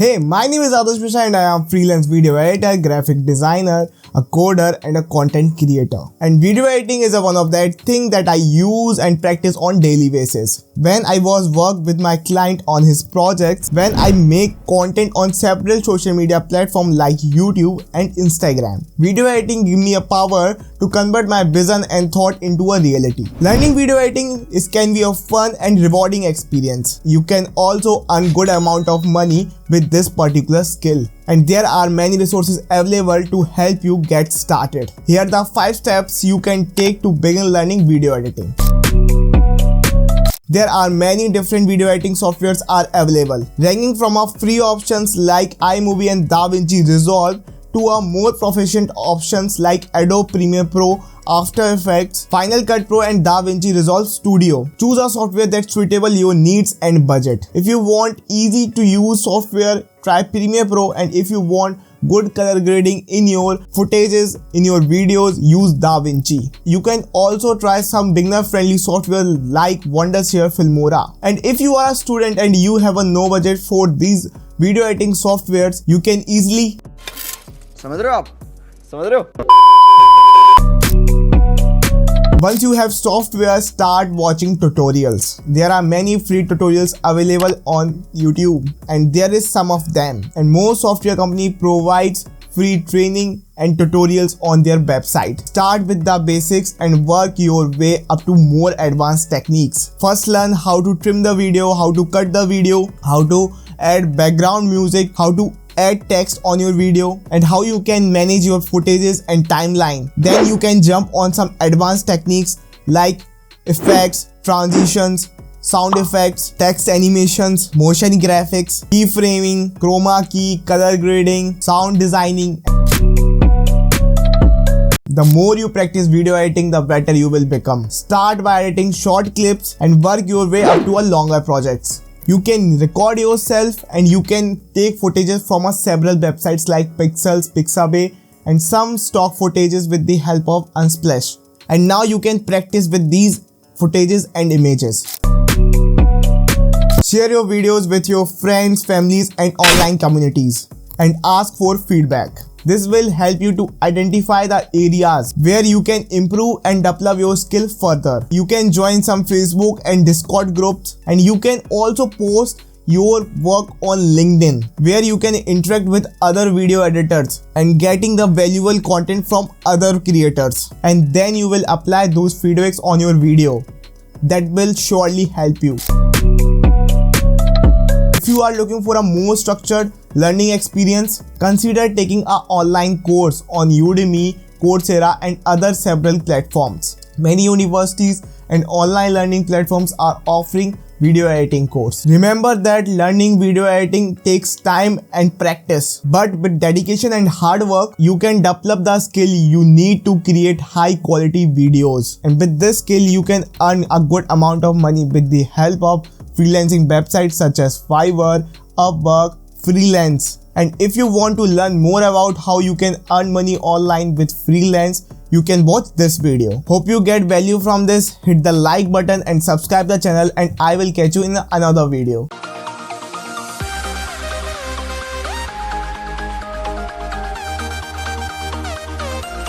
Hey, my name is Adarsh Mishra and I am freelance video editor, graphic designer, a coder and a content creator. And video editing is one of that thing that I use and practice on daily basis. When I was work with my client on his projects, when I make content on several social media platforms like YouTube and Instagram. Video editing give me a power to convert my vision and thought into a reality. Learning video editing can be a fun and rewarding experience. You can also earn good amount of money with this particular skill. And there are many resources available to help you get started. Here are the 5 steps you can take to begin learning video editing. There are many different video editing softwares are available, ranging from a free options like iMovie and DaVinci Resolve to a more proficient options like Adobe Premiere Pro, After Effects, Final Cut Pro and DaVinci Resolve Studio. Choose a software that's suitable your needs and budget. If you want easy to use software, try Premiere Pro, and if you want good color grading in your footages, in your videos, use DaVinci. You can also try some beginner friendly software like Wondershare Filmora. And if you are a student and you have a no budget for these video editing softwares, you can easily समझ रहे हो आप? समझ रहे हो? Once you have software, start watching tutorials. There are many free tutorials available on YouTube and there is some of them. And most software company provides free training and tutorials on their website. Start with the basics and work your way up to more advanced techniques. First learn how to trim the video, how to cut the video, how to add background music, how to add text on your video, and how you can manage your footages and timeline. Then you can jump on some advanced techniques like effects, transitions, sound effects, text animations, motion graphics, keyframing, chroma key, color grading, sound designing. The more you practice video editing, the better you will become. Start by editing short clips and work your way up to a longer projects. You can record yourself and you can take footages from several websites like Pixels, Pixabay and some stock footages with the help of Unsplash. And now you can practice with these footages and images. Share your videos with your friends, families and online communities and ask for feedback. This will help you to identify the areas where you can improve and develop your skill further. You can join some Facebook and Discord groups, and you can also post your work on LinkedIn where you can interact with other video editors and getting the valuable content from other creators. And then you will apply those feedbacks on your video. That will surely help you. If you are looking for a more structured learning experience, consider taking an online course on Udemy, Coursera and other several platforms. Many universities and online learning platforms are offering video editing course. Remember that learning video editing takes time and practice, but with dedication and hard work, you can develop the skill you need to create high quality videos. And with this skill, you can earn a good amount of money with the help of freelancing websites such as Fiverr, Upwork, Freelance. And if you want to learn more about how you can earn money online with freelance, you can watch this video. Hope you get value from this. Hit the like button and subscribe the channel, and I will catch you in another video.